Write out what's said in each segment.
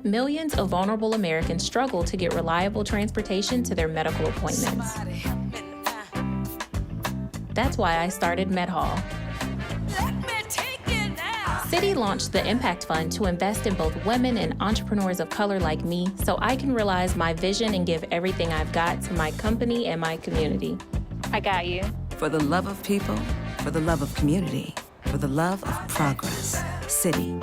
millions of vulnerable Americans struggle to get reliable transportation to their medical appointments. That's why I started MedHall. Citi launched the Impact Fund to invest in both women and entrepreneurs of color like me so I can realize my vision and give everything I've got to my company and my community. I got you. For the love of people, for the love of community, for the love of progress. Citi.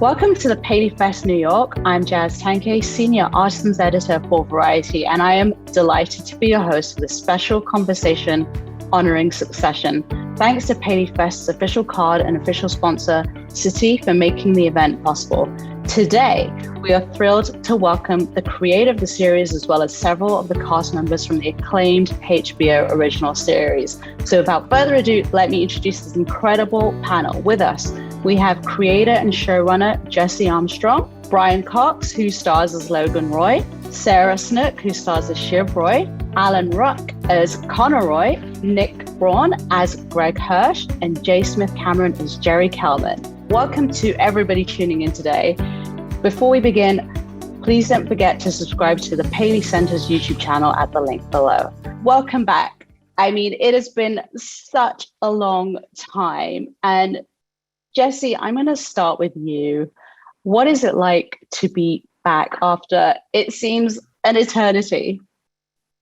Welcome to the PaleyFest New York. I'm Jazz Tangcay, Senior Artisans Editor for Variety, and I am delighted to be your host for this special conversation honoring Succession. Thanks to PaleyFest's official card and official sponsor, Citi, for making the event possible. Today, we are thrilled to welcome the creator of the series as well as several of the cast members from the acclaimed HBO original series. So without further ado, let me introduce this incredible panel. With us, we have creator and showrunner Jesse Armstrong, Brian Cox, who stars as Logan Roy, Sarah Snook, who stars as Shiv Roy, Alan Ruck as Connor Roy, Nick Braun as Greg Hirsch, and J. Smith Cameron as Jerry Kelman. Welcome to everybody tuning in today. Before we begin, please don't forget to subscribe to the Paley Center's YouTube channel at the link below. Welcome back. I mean, it has been such a long time. And Jesse, I'm going to start with you. What is it like to be back after, it seems, an eternity?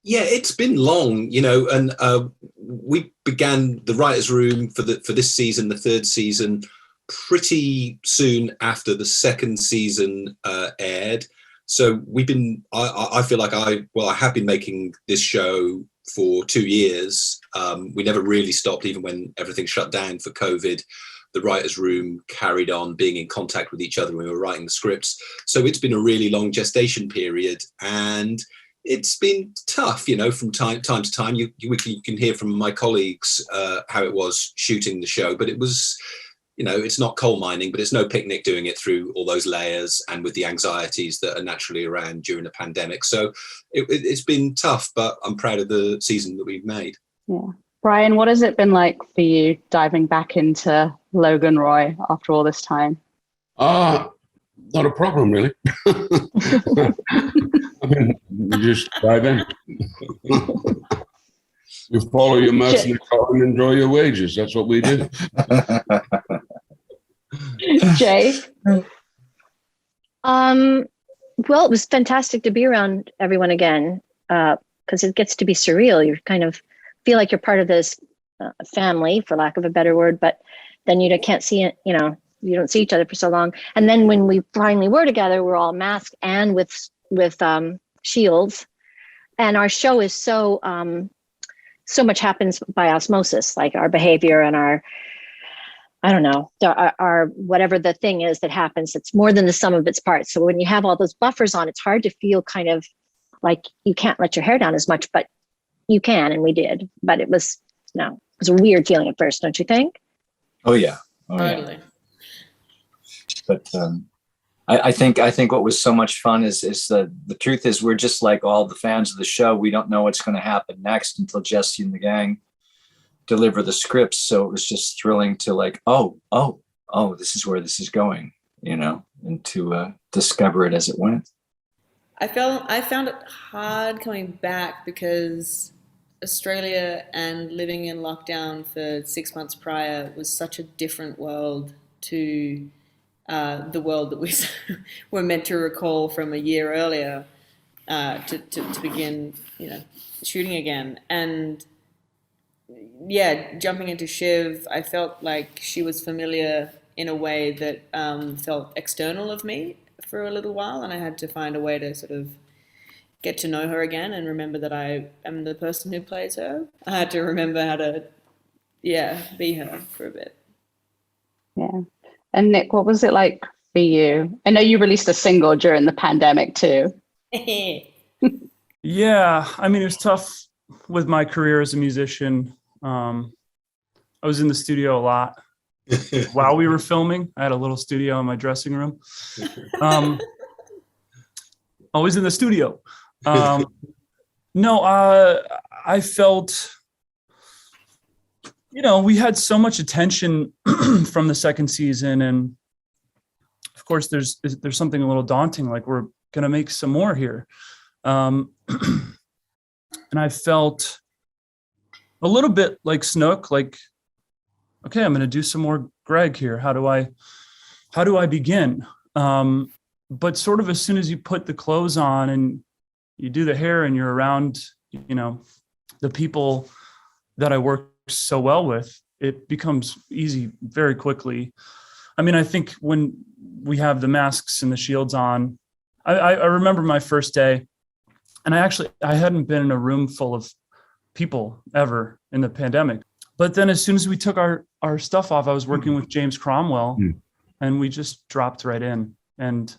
Yeah, it's been long, and we began the writers' room for this season, the third season, pretty soon after the second season aired. So we've been, I feel like I have been making this show for 2 years. We never really stopped, even when everything shut down for COVID. The writers' room carried on being in contact with each other when we were writing the scripts. So it's been a really long gestation period, and it's been tough, from time to time. You can hear from my colleagues how it was shooting the show, but it was, it's not coal mining, but it's no picnic doing it through all those layers and with the anxieties that are naturally around during a pandemic. So it's been tough, but I'm proud of the season that we've made. Yeah. Brian, what has it been like for you diving back into Logan Roy after all this time? Not a problem, really. I mean, you just dive in. You follow your mercenary code and enjoy your wages. That's what we do. Jay? Well, it was fantastic to be around everyone again because it gets to be surreal. You kind of feel like you're part of this family, for lack of a better word, but then you can't see it, you don't see each other for so long. And then when we finally were together, we're all masked and with shields. And our show is so much happens by osmosis, like our behavior and our whatever the thing is that happens, it's more than the sum of its parts. So when you have all those buffers on, it's hard to feel kind of like you can't let your hair down as much, but you can, and we did. But it was a weird feeling at first, don't you think? Oh yeah. Totally. Yeah. But I think what was so much fun is the truth is we're just like all the fans of the show. We don't know what's going to happen next until Jesse and the gang deliver the scripts. So it was just thrilling to like, oh, this is where this is going, and to discover it as it went. I found it hard coming back because Australia and living in lockdown for 6 months prior was such a different world to the world that we were meant to recall from a year earlier to begin, shooting again. And yeah, jumping into Shiv, I felt like she was familiar in a way that felt external of me for a little while, and I had to find a way to sort of get to know her again and remember that I am the person who plays her. I had to remember how to, be her for a bit. Yeah. And Nick, what was it like for you? I know you released a single during the pandemic too. Yeah, I mean, it was tough with my career as a musician. I was in the studio a lot while we were filming. I had a little studio in my dressing room. Always in the studio. I felt, we had so much attention from the second season, and of course there's something a little daunting, like we're going to make some more here. And I felt a little bit like Snook, like, okay, I'm going to do some more Greg here. How do I begin? But sort of as soon as you put the clothes on and you do the hair and you're around, the people that I work so well with, it becomes easy very quickly. I mean, I think when we have the masks and the shields on, I remember my first day, and I hadn't been in a room full of people ever in the pandemic. But then as soon as we took our stuff off, I was working with James Cromwell, and we just dropped right in. And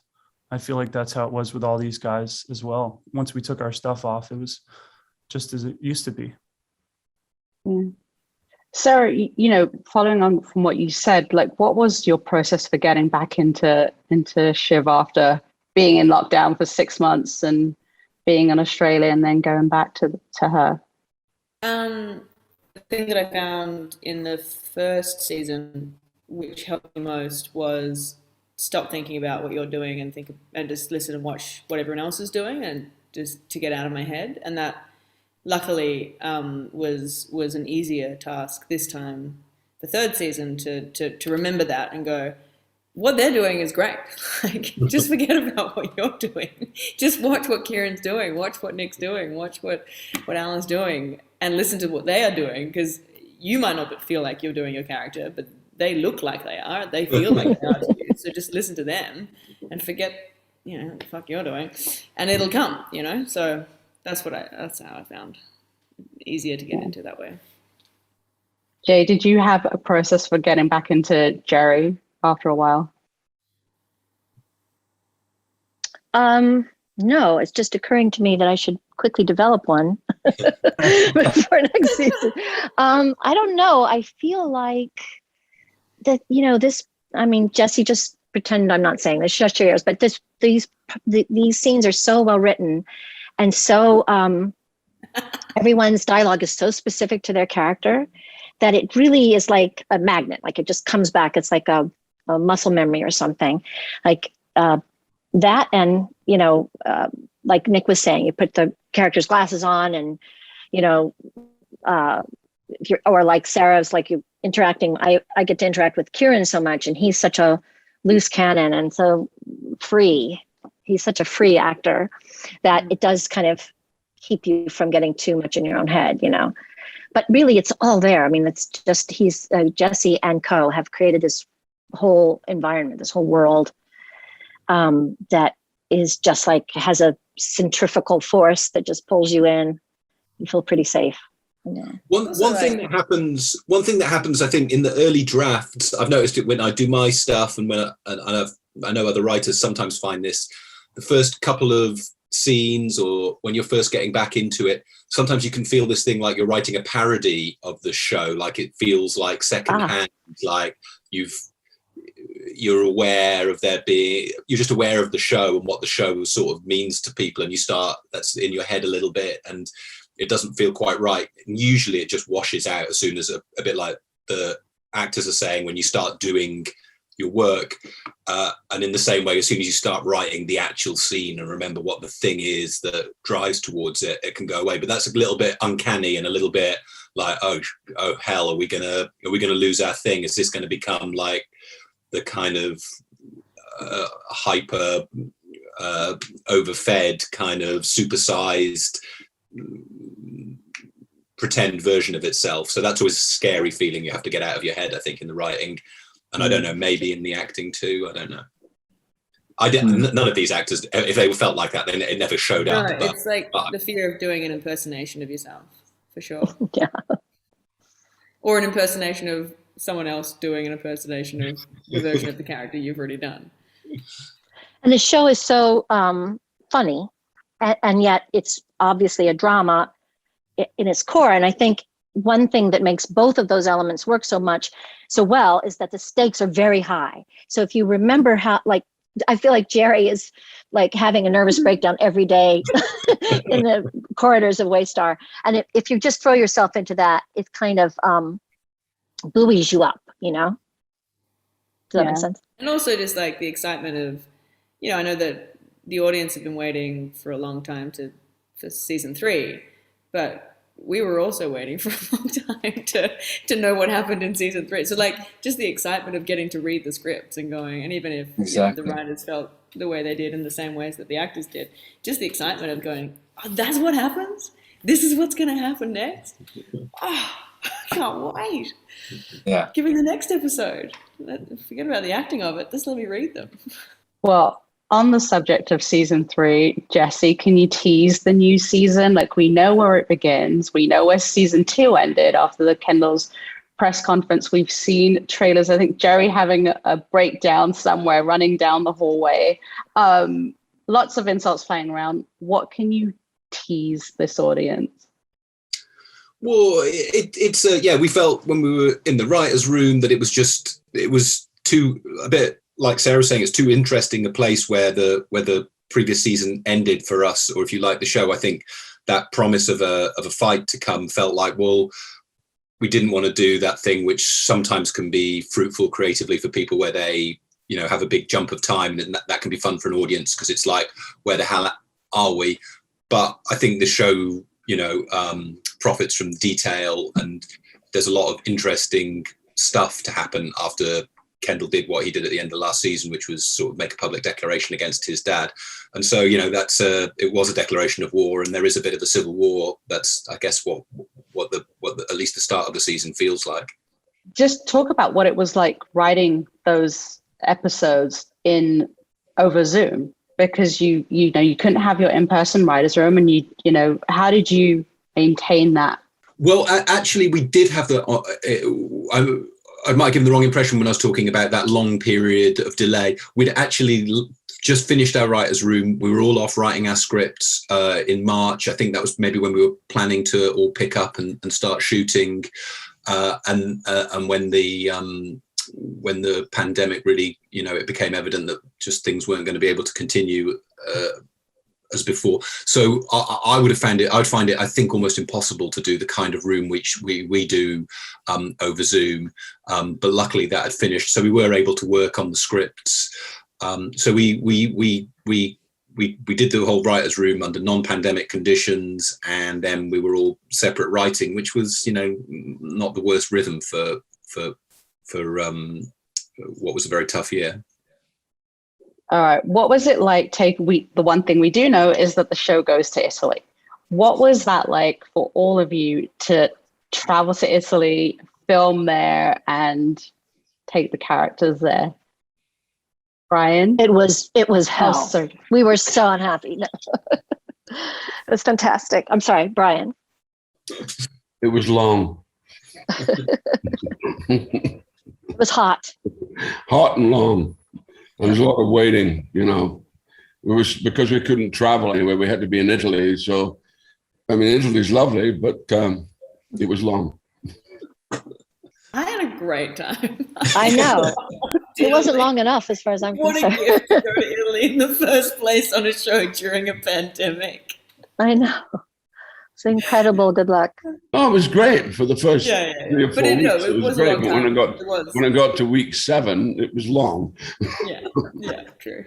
I feel like that's how it was with all these guys as well. Once we took our stuff off, it was just as it used to be. Yeah. Sarah, following on from what you said, like, what was your process for getting back into Shiv after being in lockdown for 6 months and being in Australia and then going back to her? The thing that I found in the first season, which helped me most, was stop thinking about what you're doing and just listen and watch what everyone else is doing, and just to get out of my head. And that, luckily, was an easier task this time, the third season, to remember that and go, what they're doing is great. Like, just forget about what you're doing. Just watch what Kieran's doing, watch what Nick's doing, watch what Alan's doing, and listen to what they are doing, because you might not feel like you're doing your character, but they look like they are. They feel like they are to you. So just listen to them and forget, what the fuck you're doing, and it'll come. So that's how I found easier to get into that way. Jay, did you have a process for getting back into Jerry after a while? No, it's just occurring to me that I should quickly develop one for next season. I don't know. I feel like that, Jesse, just pretend I'm not saying this, shut your ears, but these scenes are so well written, and so everyone's dialogue is so specific to their character that it really is like a magnet. Like, it just comes back. It's like a muscle memory or something, like that. And, like Nick was saying, you put the character's glasses on, and, or like Sarah's, like, you interacting. I get to interact with Kieran so much, and he's such a loose cannon and so free. He's such a free actor that it does kind of keep you from getting too much in your own head, But really, it's all there. I mean, it's just Jesse and co have created this whole environment, this whole world that is just like, has a centrifugal force that just pulls you in. You feel pretty safe. Yeah. One thing that happens, I think, in the early drafts, I've noticed it when I do my stuff, and I know other writers sometimes find this, the first couple of scenes, or when you're first getting back into it, sometimes you can feel this thing like you're writing a parody of the show, like it feels like secondhand, like you're aware of you're just aware of the show and what the show sort of means to people, and that's in your head a little bit, and it doesn't feel quite right. And usually it just washes out as soon as a bit like the actors are saying, when you start doing your work, and in the same way, as soon as you start writing the actual scene and remember what the thing is that drives towards it, it can go away. But that's a little bit uncanny and a little bit like, oh hell, are we gonna lose our thing? Is this going to become like the kind of hyper overfed kind of supersized pretend version of itself? So that's always a scary feeling you have to get out of your head, I think, in the writing. And I don't know, maybe in the acting too. I don't know. None of these actors, if they felt like that, then it never showed up. No, it's like the fear of doing an impersonation of yourself, for sure. Yeah. Or an impersonation of someone else doing an impersonation of the version of the character you've already done. And the show is so funny, and yet it's obviously a drama in its core. And I think one thing that makes both of those elements work so well is that the stakes are very high. So if you remember how, like, I feel like Jerry is like having a nervous breakdown every day in the corridors of Waystar. And if you just throw yourself into that, it's kind of, buoys you up, you know? Does that make sense? And also just like the excitement of, you know, I know that the audience have been waiting for a long time for season 3, but we were also waiting for a long time to know what happened in season 3. So like just the excitement of getting to read the scripts and going, and even if Exactly. the writers felt the way they did in the same ways that the actors did, just the excitement of going, oh, that's what happens? This is what's going to happen next? Oh, I can't wait. Yeah. Give me the next episode. Forget about the acting of it. Just let me read them. Well, on the subject of season 3, Jessie, can you tease the new season? Like, we know where it begins. We know where season 2 ended after the Kendall's press conference. We've seen trailers. I think Jerry having a breakdown somewhere, running down the hallway. Lots of insults flying around. What can you tease this audience? Well, it's we felt when we were in the writer's room that it was too, a bit like Sarah was saying, it's too interesting a place where the previous season ended for us, or if you like the show. I think that promise of a fight to come felt like, well, we didn't want to do that thing which sometimes can be fruitful creatively for people, where they, you know, have a big jump of time, and that can be fun for an audience because it's like, where the hell are we? But I think the show, you know, profits from detail, and there's a lot of interesting stuff to happen after Kendall did what he did at the end of last season, which was sort of make a public declaration against his dad. And so, you know, it was a declaration of war, and there is a bit of a civil war. That's, I guess, what at least the start of the season feels like. Just talk about what it was like writing those episodes over Zoom, because you know you couldn't have your in-person writers' room, and you know, how did you maintain that? Well, actually, we did have I might have given the wrong impression when I was talking about that long period of delay. We'd actually just finished our writer's room. We were all off writing our scripts in March. I think that was maybe when we were planning to all pick up and start shooting. And when the pandemic really, you know, it became evident that just things weren't going to be able to continue as before. So I would find it, I think, almost impossible to do the kind of room which we do over Zoom. But luckily that had finished, so we were able to work on the scripts. So we did the whole writer's room under non-pandemic conditions, and then we were all separate writing, which was, you know, not the worst rhythm for what was a very tough year. All right. What was it like? The one thing we do know is that the show goes to Italy. What was that like for all of you to travel to Italy, film there, and take the characters there? Brian? It was hell. Oh, sorry. We were so unhappy. No. It was fantastic. I'm sorry, Brian. It was long. It was hot. Hot and long. There was a lot of waiting, you know. It was because we couldn't travel anyway. We had to be in Italy. So, I mean, Italy's lovely, but it was long. I had a great time. I know. It wasn't long enough as far as I'm concerned. What a gift to go to Italy in the first place on a show during a pandemic. I know. It's incredible. Good luck. Oh, it was great for the first 3 or 4 weeks. It was great, but when I got to week 7, it was long. Yeah, true.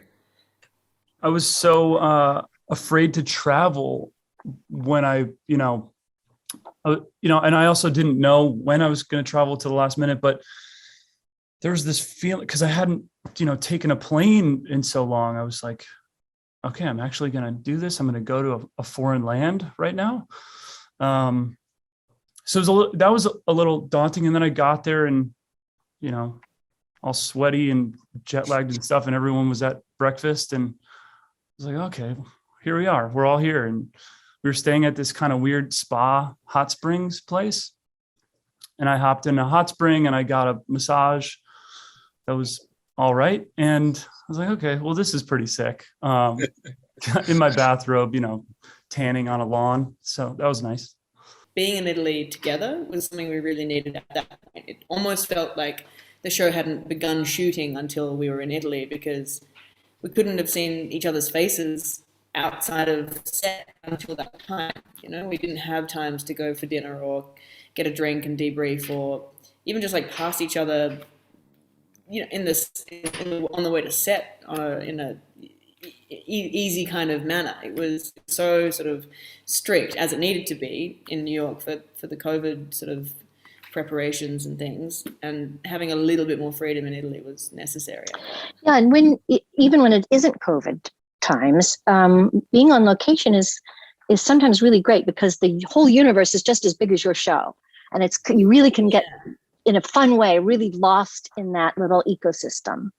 I was so afraid to travel when and I also didn't know when I was going to travel to the last minute, but there was this feeling, because I hadn't, taken a plane in so long. I was like, okay, I'm actually going to do this. I'm going to go to a foreign land right now. So that was a little daunting. And then I got there and, all sweaty and jet lagged and stuff. And everyone was at breakfast, and I was like, okay, here we are. We're all here. And we were staying at this kind of weird spa hot springs place. And I hopped in a hot spring and I got a massage. That was all right. And I was like, okay, well, this is pretty sick. In my bathrobe, tanning on a lawn. So that was nice. Being in Italy together was something we really needed at that point. It almost felt like the show hadn't begun shooting until we were in Italy, because we couldn't have seen each other's faces outside of set until that time. We didn't have times to go for dinner or get a drink and debrief, or even just like past each other, you know, on the way to set in a easy kind of manner. It was so sort of strict, as it needed to be in New York for the COVID sort of preparations and things, and having a little bit more freedom in Italy was necessary. Yeah, and even when it isn't COVID times, being on location is sometimes really great, because the whole universe is just as big as your show, and you really can get in a fun way really lost in that little ecosystem,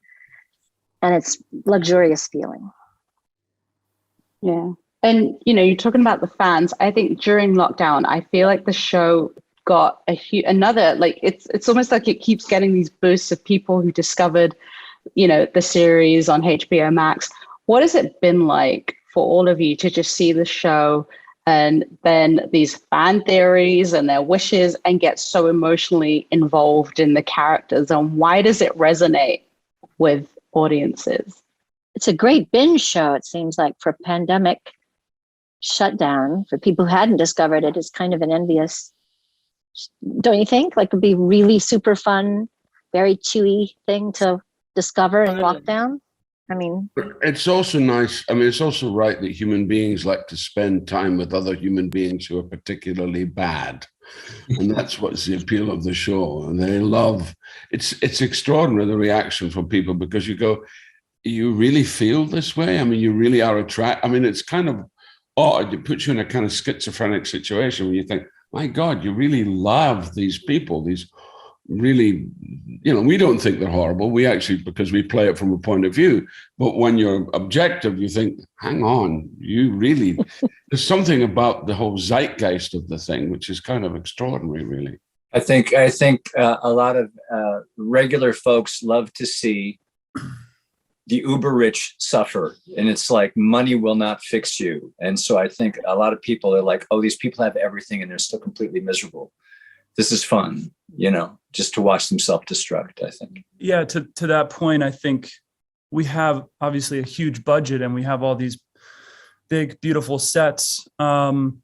and it's luxurious feeling. Yeah. And, you know, you're talking about the fans. I think during lockdown, I feel like the show got another, like, it's almost like it keeps getting these bursts of people who discovered, you know, the series on HBO Max. What has it been like for all of you to just see the show and then these fan theories and their wishes and get so emotionally involved in the characters? And why does it resonate with audiences? It's a great binge show, it seems like, for pandemic shutdown. For people who hadn't discovered it, it's kind of an envious, don't you think? Like, it'd be really super fun, very chewy thing to discover in lockdown. I mean, it's also nice. I mean, it's also right that human beings like to spend time with other human beings who are particularly bad. And that's what's the appeal of the show. And they love, it's extraordinary, the reaction from people, because you go, you really feel this way? I mean, you really are attracted. I mean, it's kind of odd. It puts you in a kind of schizophrenic situation where you think, my God, you really love these people, these really, you know, we don't think they're horrible. We actually, because we play it from a point of view. But when you're objective, you think, hang on, you really, there's something about the whole zeitgeist of the thing, which is kind of extraordinary, really. I think a lot of regular folks love to see the uber rich suffer, and it's like money will not fix you. And so I think a lot of people are like, oh, these people have everything and they're still completely miserable. This is fun, you know, just to watch them self-destruct, I think. Yeah, to that point, I think we have obviously a huge budget and we have all these big, beautiful sets. But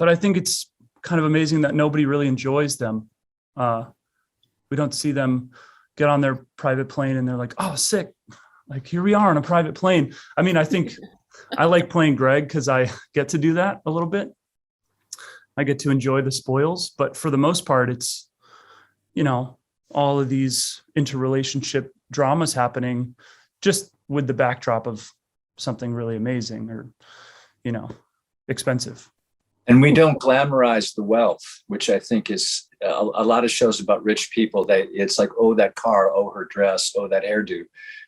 I think it's kind of amazing that nobody really enjoys them. We don't see them get on their private plane and they're like, oh, sick. Like, here we are on a private plane. I mean, I think I like playing Greg because I get to do that a little bit. I get to enjoy the spoils, but for the most part, it's, you know, all of these interrelationship dramas happening just with the backdrop of something really amazing or, you know, expensive. And we don't glamorize the wealth, which I think is a lot of shows about rich people. It's like, oh, that car, oh, her dress, oh, that hairdo.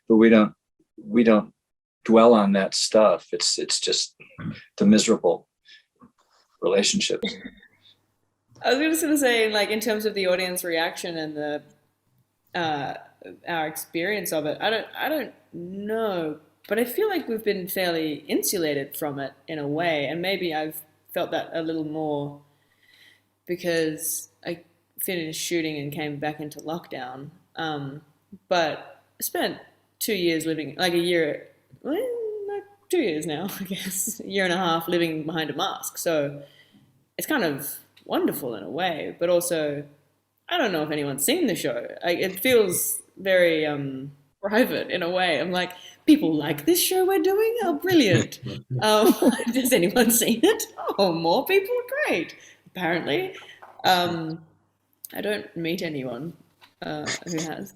But we don't dwell on that stuff. It's just the miserable relationships. I was just going to say, like, in terms of the audience reaction and the our experience of it, I don't know, but I feel like we've been fairly insulated from it in a way, and maybe I've felt that a little more because I finished shooting and came back into lockdown. But I spent 2 years living, like 2 years now, I guess, a year and a half living behind a mask. So it's kind of wonderful in a way, but also I don't know if anyone's seen the show. It feels very private in a way. I'm like, people like this show we're doing? Oh, brilliant. Has anyone seen it? Oh, more people? Great. Apparently. I don't meet anyone who has.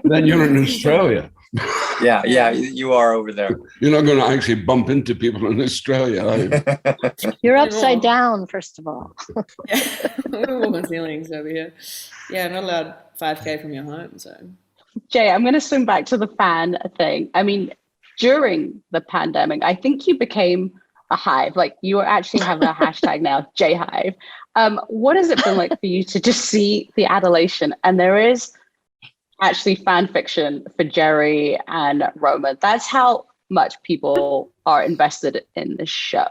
Then you're in Australia. Yeah, you are over there. You're not going to actually bump into people in Australia, are you? You're upside down, first of all. Yeah, we're walking on ceilings over here. Yeah, not allowed 5K from your home, so. Jay, I'm going to swing back to the fan thing. I mean, during the pandemic, I think you became a hive. Like, you actually have a hashtag now, JHive. What has it been like for you to just see the adulation? And there is actually fan fiction for Jerry and Roman. That's how much people are invested in this show.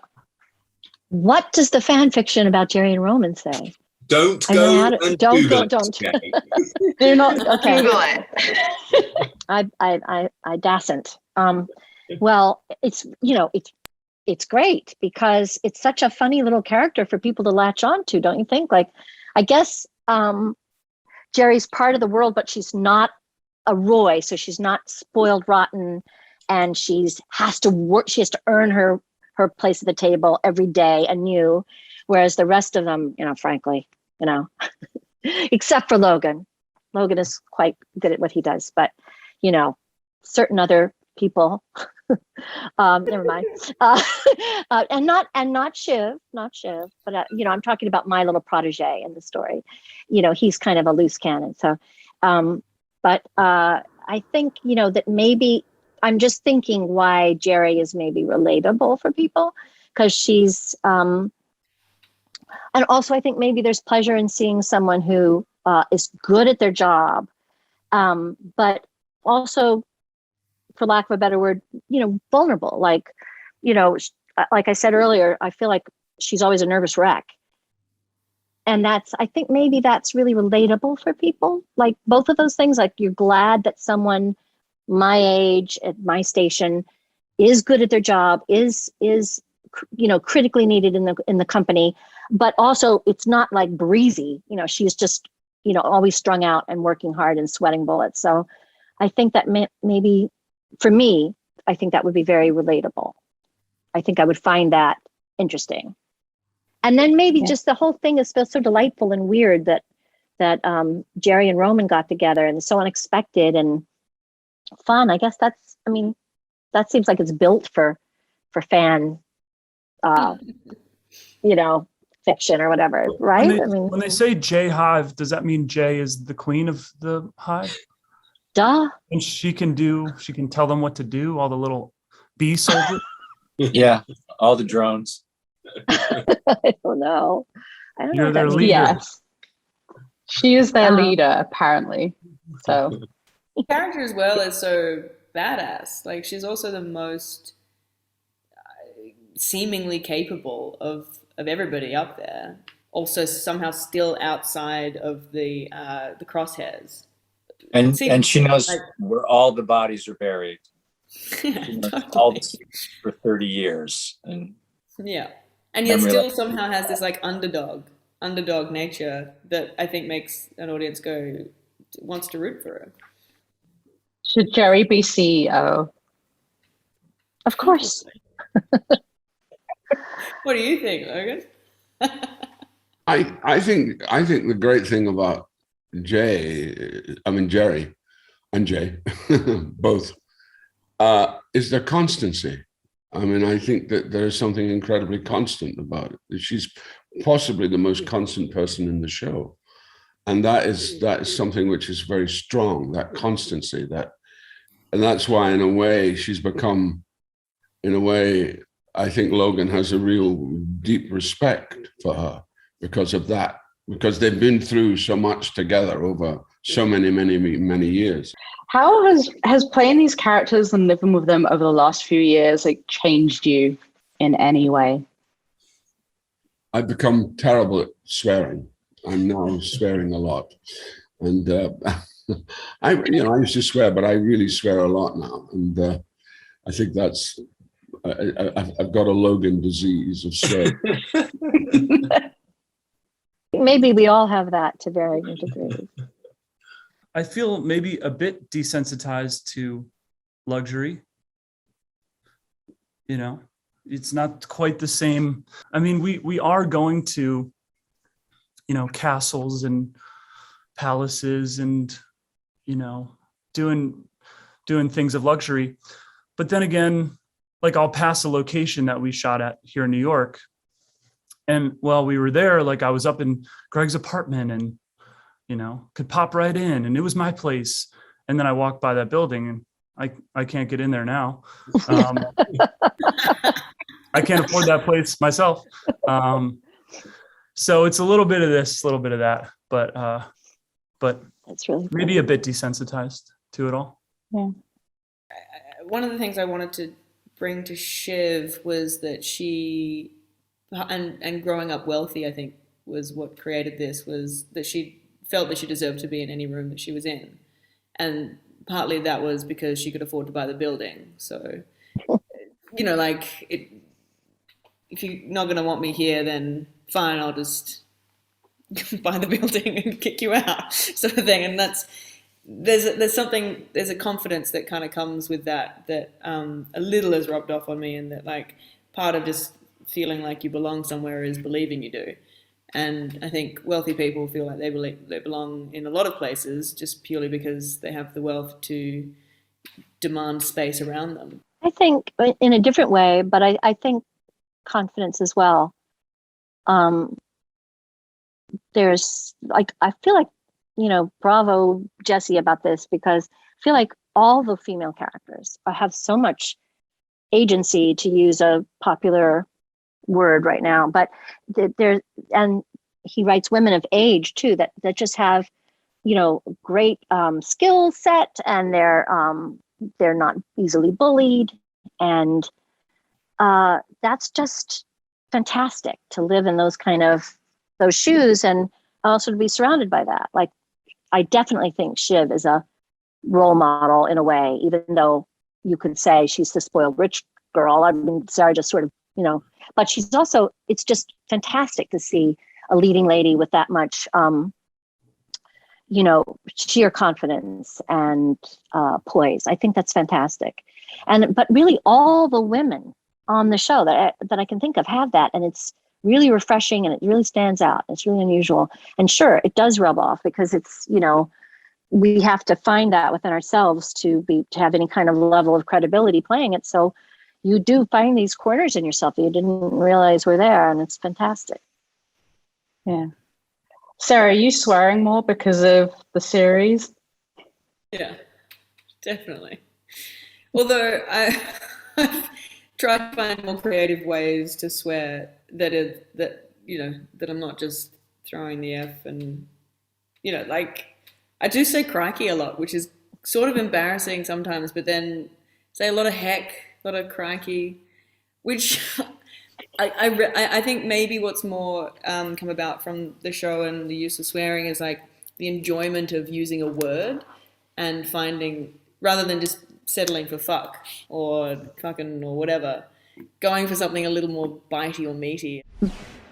What does the fan fiction about Jerry and Roman say? Don't I go. don't. Do not. Okay. Google it. I dasn't. Well, it's, you know, it's great because it's such a funny little character for people to latch on to, don't you think? Like, I guess Jerry's part of the world, but she's not a Roy, so she's not spoiled rotten, and she has to work. She has to earn her place at the table every day anew, whereas the rest of them, frankly, except for Logan. Logan is quite good at what he does, but certain other people, never mind. And not Shiv, but I'm talking about my little protege in the story. He's kind of a loose cannon. So, but I think that maybe I'm just thinking why Jerry is maybe relatable for people, because she's, and also I think maybe there's pleasure in seeing someone who is good at their job, but also, for lack of a better word, vulnerable. Like I said earlier, I feel like she's always a nervous wreck. And I think maybe that's really relatable for people. Like both of those things, like you're glad that someone my age at my station is good at their job, is critically needed in the company, but also it's not like breezy. She's just, always strung out and working hard and sweating bullets. So I think that maybe for me, I think that would be very relatable. I think I would find that interesting. And then maybe just the whole thing is so delightful and weird that Jerry and Roman got together, and so unexpected and fun. I guess that seems like it's built for fan, fiction or whatever, right? When they say J Hive, does that mean J is the queen of the hive? Duh. And she can tell them what to do, all the little bee soldiers? Yeah, all the drones. I don't know. You're their leader. Yes. She is their leader, apparently. So the character as well is so badass. Like she's also the most seemingly capable of everybody up there. Also somehow still outside of the crosshairs. And she knows where all the bodies are buried. All this for 30 years. And yet still somehow has this like underdog nature that I think makes an audience wants to root for her. Should Jerry be CEO? Of course. What do you think, Logan? I think the great thing about Jerry and Jay, both, is their constancy. I think that there is something incredibly constant about it. She's possibly the most constant person in the show. And that is something which is very strong, that constancy, and that's why in a way she's become, I think Logan has a real deep respect for her because of that, because they've been through so much together over so many years. How has playing these characters and living with them over the last few years changed you in any way? I've become terrible at swearing. I'm now swearing a lot, and I used to swear, but I really swear a lot now, and I think that's I've got a Logan disease of swearing. Maybe we all have that to varying degrees. I feel maybe a bit desensitized to luxury. It's not quite the same. We are going to, castles and palaces and, doing things of luxury. But then again, I'll pass a location that we shot at here in New York. And while we were there, I was up in Greg's apartment and, could pop right in, and it was my place. And then I walked by that building and I can't get in there now. I can't afford that place myself. So it's a little bit of this, a little bit of that, but that's really maybe a bit desensitized to it all. Yeah. One of the things I wanted to bring to Shiv was that she, and growing up wealthy, I think was what created this, was that she felt that she deserved to be in any room that she was in. And partly that was because she could afford to buy the building. So, if you're not going to want me here, then fine, I'll just buy the building and kick you out, sort of thing. And there's a confidence that kind of comes with that a little has rubbed off on me, and that like part of just feeling like you belong somewhere is believing you do. And I think wealthy people feel like they belong in a lot of places just purely because they have the wealth to demand space around them. I think in a different way, but I think confidence as well. There's like, I feel like, bravo Jessie about this, because I feel like all the female characters have so much agency, to use a popular word right now, but and he writes women of age too, that just have, great skill set, and they're not easily bullied. And that's just fantastic to live in those shoes, and also to be surrounded by that. Like, I definitely think Shiv is a role model in a way, even though you could say she's the spoiled rich girl. I mean, Sarah just sort of, but she's also, it's just fantastic to see a leading lady with that much, sheer confidence and poise. I think that's fantastic. But really all the women on the show that I can think of have that, and it's really refreshing, and it really stands out. It's really unusual. And sure, it does rub off, because it's, we have to find that within ourselves to have any kind of level of credibility playing it. So you do find these corners in yourself that you didn't realize were there, and it's fantastic. Yeah. Sarah, are you swearing more because of the series? Yeah, definitely. Although I've tried to find more creative ways to swear that I'm not just throwing the F, and like I do say crikey a lot, which is sort of embarrassing sometimes, but then say a lot of heck, a lot of crikey, which I think maybe what's more come about from the show and the use of swearing is like the enjoyment of using a word and finding, rather than just settling for fuck or fucking or whatever, going for something a little more bitey or meaty.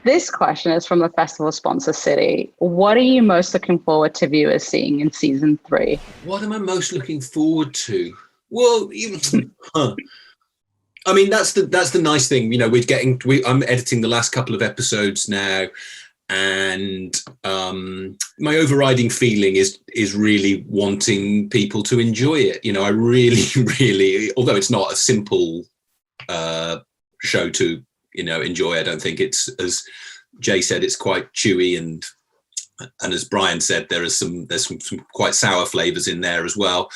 This question is from the festival sponsor, Citi. What are you most looking forward to viewers seeing in season 3? What am I most looking forward to? Well, I mean, that's the nice thing. I'm editing the last couple of episodes now, and my overriding feeling is really wanting people to enjoy it. I really, really, although it's not a simple show to enjoy. I don't think it's, as Jay said, it's quite chewy, and as Brian said, there's some quite sour flavors in there as well.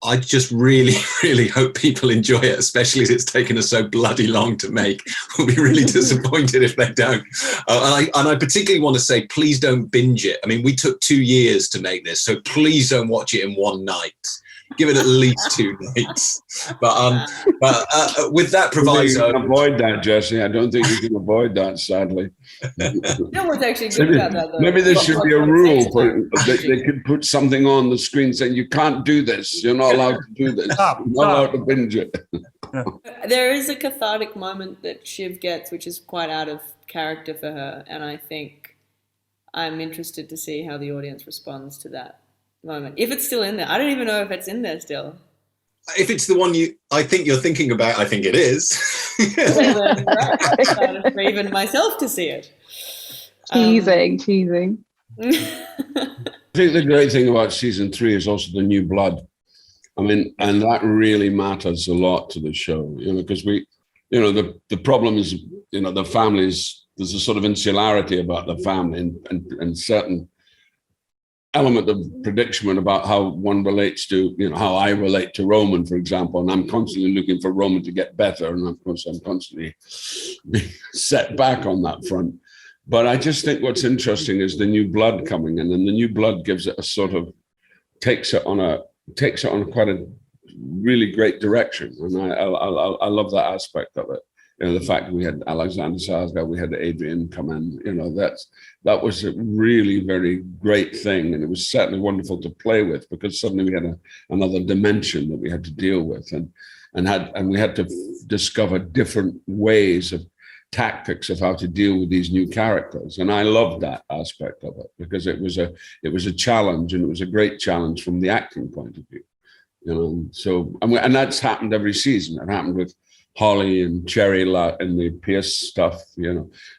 I just really, really hope people enjoy it, especially as it's taken us so bloody long to make. We'll be really disappointed if they don't. And I particularly want to say, please don't binge it. I mean, we took 2 years to make this, so please don't watch it in one night. Give it at least 2 nights. But with that proviso, you can avoid that, Jesse. I don't think you can avoid that, sadly. No one's actually good about that, though. Maybe there should be a rule they could put something on the screen saying you can't do this. You're not allowed to do this. You're not allowed to binge it. There is a cathartic moment that Shiv gets, which is quite out of character for her, and I think I'm interested to see how the audience responds to that moment, if it's still in there. I don't even know if it's in there still. If it's the one I think you're thinking about, I think it is. Well, then, right. For even myself to see it. Teasing. I think the great thing about season 3 is also the new blood. I mean, and that really matters a lot to the show, because the problem is, the families, there's a sort of insularity about the family and certain element of predicament about how one relates to, how I relate to Roman, for example, and I'm constantly looking for Roman to get better, and of course I'm constantly being set back on that front. But I just think what's interesting is the new blood coming in, and the new blood gives it a sort of takes it on quite a really great direction, and I love that aspect of it. The fact that we had Alexander Sarsgaard, we had Adrian come in, that was a really very great thing. And it was certainly wonderful to play with, because suddenly we had another dimension that we had to deal with, and we had to discover different ways of tactics of how to deal with these new characters. And I loved that aspect of it because it was a challenge, and it was a great challenge from the acting point of view. So and that's happened every season. It happened with Holly and Cherry and the Pierce stuff,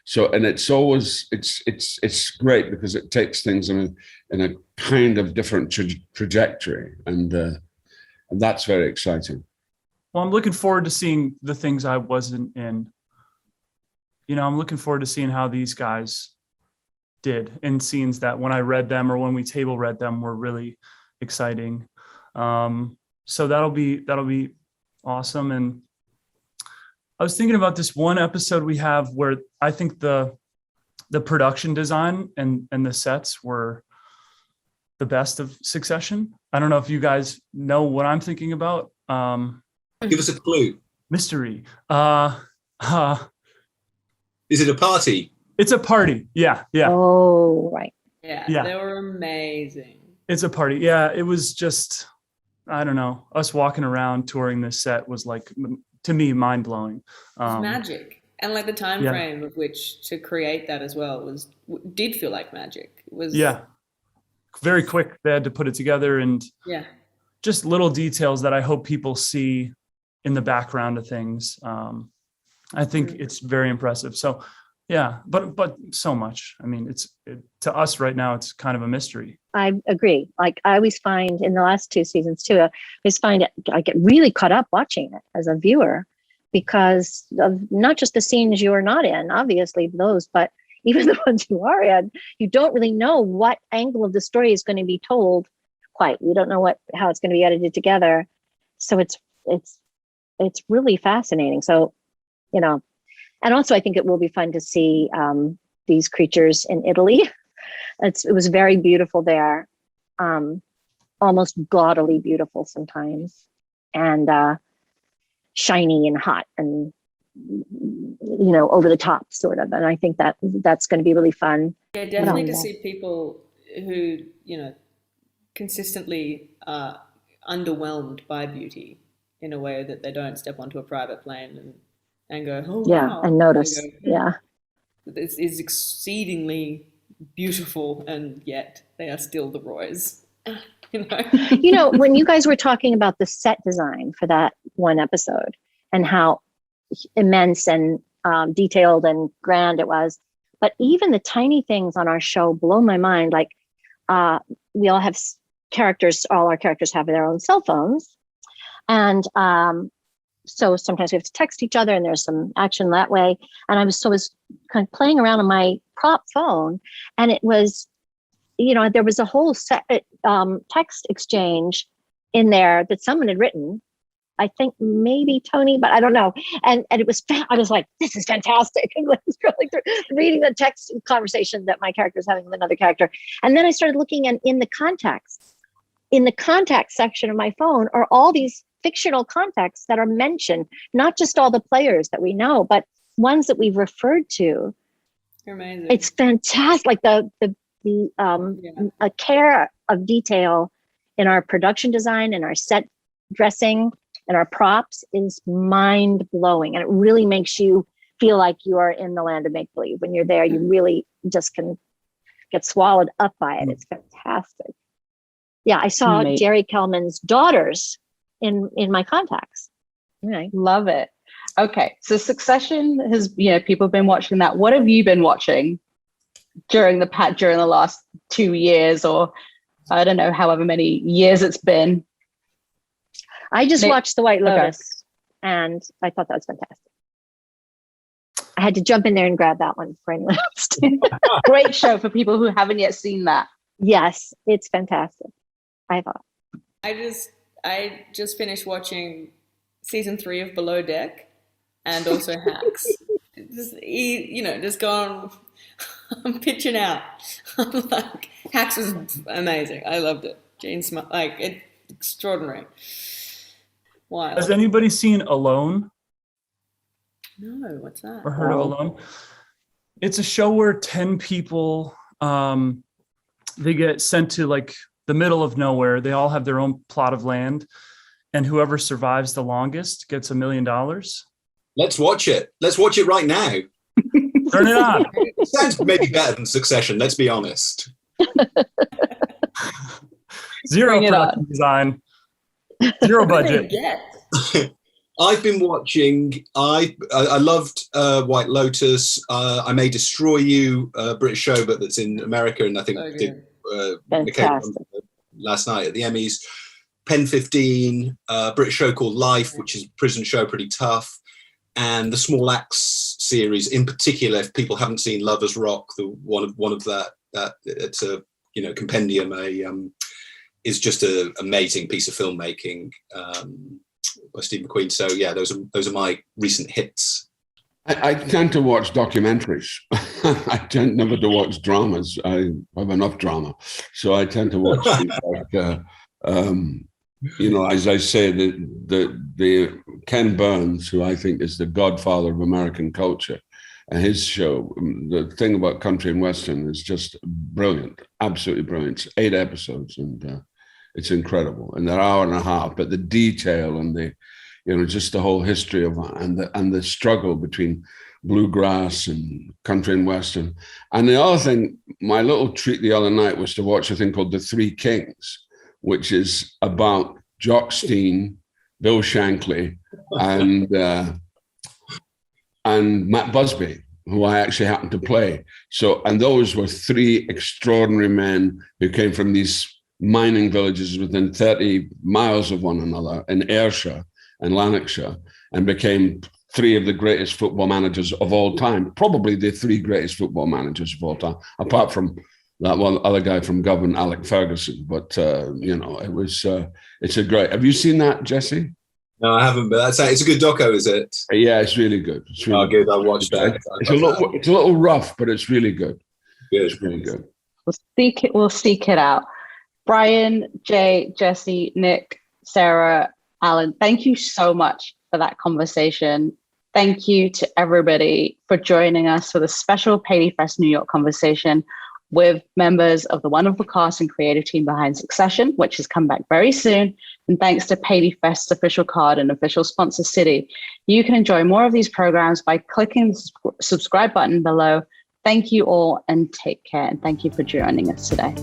So, and it's always it's great because it takes things in a kind of different trajectory, and that's very exciting. Well, I'm looking forward to seeing the things I wasn't in. I'm looking forward to seeing how these guys did in scenes that when I read them or when we table read them were really exciting. So that'll be awesome. And I was thinking about this one episode we have where I think the production design and the sets were the best of Succession. I don't know if you guys know what I'm thinking about. Give us a clue. Mystery. Is it a party? It's a party. Yeah. Oh, right. Yeah, they were amazing. It's a party. Yeah, it was just, I don't know. Us walking around touring this set was like, to me, mind blowing. It's magic, and like the time frame of which to create that as well did feel like magic. It was very quick. They had to put it together, and just little details that I hope people see in the background of things. I think it's very impressive. So, but so much. I mean, to us right now, it's kind of a mystery. I agree. Like I always find in the last 2 seasons too, I get really caught up watching it as a viewer because of not just the scenes you're not in, obviously those, but even the ones you are in, you don't really know what angle of the story is going to be told quite. You don't know how it's going to be edited together. So it's really fascinating. So, and also I think it will be fun to see these creatures in Italy. It was very beautiful there, almost gaudily beautiful sometimes, and shiny and hot and, over the top sort of. And I think that's going to be really fun. Yeah, definitely to see people who, consistently are underwhelmed by beauty in a way that they don't step onto a private plane and go, oh, wow. And notice. This is exceedingly beautiful, and yet they are still the Roys. When you guys were talking about the set design for that one episode and how immense and detailed and grand it was, but even the tiny things on our show blow my mind. Like we all have all our characters have their own cell phones, and so sometimes we have to text each other, and there's some action that way. And I was kind of playing around on my prop phone, and it was, there was a whole text exchange in there that someone had written. I think maybe Tony, but I don't know. And I was like, this is fantastic. And I was really reading the text conversation that my character is having with another character. And then I started looking in the contacts. In the contact section of my phone are all these fictional contacts that are mentioned, not just all the players that we know, but ones that we've referred to. Amazing. It's fantastic. Like the a care of detail in our production design and our set dressing and our props is mind blowing. And it really makes you feel like you are in the land of make believe. When you're there, you really just can get swallowed up by it. It's fantastic. Yeah, I saw Jerry Kellman's daughters in my contacts. Right. Love it. Okay, so Succession has, people have been watching that. What have you been watching during the last 2 years, or I don't know, however many years it's been? I just watched The White Lotus, and I thought that was fantastic. I had to jump in there and grab that one for anyone else. Great show for people who haven't yet seen that. Yes, it's fantastic. I thought. I just finished watching season 3 of Below Deck, and also Hacks. Just going, I'm pitching out. I'm like, Hacks was amazing. I loved it. Gene Smart, it's extraordinary. Wild. Has anybody seen Alone? No, what's that? Or heard of Alone? It's a show where 10 people, they get sent to the middle of nowhere. They all have their own plot of land, and whoever survives the longest gets $1 million. Let's watch it. Let's watch it right now. Turn it on. It sounds maybe better than Succession, let's be honest. Zero Bring it production on. design. Zero budget. I've been watching. I loved White Lotus. I May Destroy You, a British show, but that's in America, and I think did Fantastic. last night at the Emmys. Pen 15, British show called Life, which is a prison show, pretty tough, and the Small Axe series in particular. If people haven't seen Lovers Rock, the one of that it's a compendium. Is just an amazing piece of filmmaking by Steve McQueen. So yeah, those are my recent hits. I tend to watch documentaries. I tend never to watch dramas. I have enough drama, so I tend to watch things like, as I say, the Ken Burns, who I think is the godfather of American culture, and his show, the thing about country and western, is just brilliant, absolutely brilliant. It's 8 episodes, and it's incredible, and they're hour and a half. But the detail and the, just the whole history of and the struggle between bluegrass and country and western. And the other thing, my little treat the other night was to watch a thing called The Three Kings, which is about Jock Stein, Bill Shankly, and Matt Busby, who I actually happened to play. So, and those were 3 extraordinary men who came from these mining villages within 30 miles of one another in Ayrshire and Lanarkshire, and became 3 of the greatest football managers of all time, probably the 3 greatest football managers of all time, apart from that one other guy from Govan, Alec Ferguson. But, it's a great, have you seen that, Jesse? No, I haven't, but it's a good doco, is it? Yeah, it's really good. It's really good. I watched that. It's a little rough, but it's really good. Good. It's really good. We'll seek it out. Brian, Jay, Jesse, Nick, Sarah, Alan, thank you so much for that conversation. Thank you to everybody for joining us for the special PaleyFest New York conversation with members of the wonderful cast and creative team behind Succession, which has come back very soon. And thanks to PaleyFest's official card and official sponsor, Citi. You can enjoy more of these programs by clicking the subscribe button below. Thank you all and take care. And thank you for joining us today.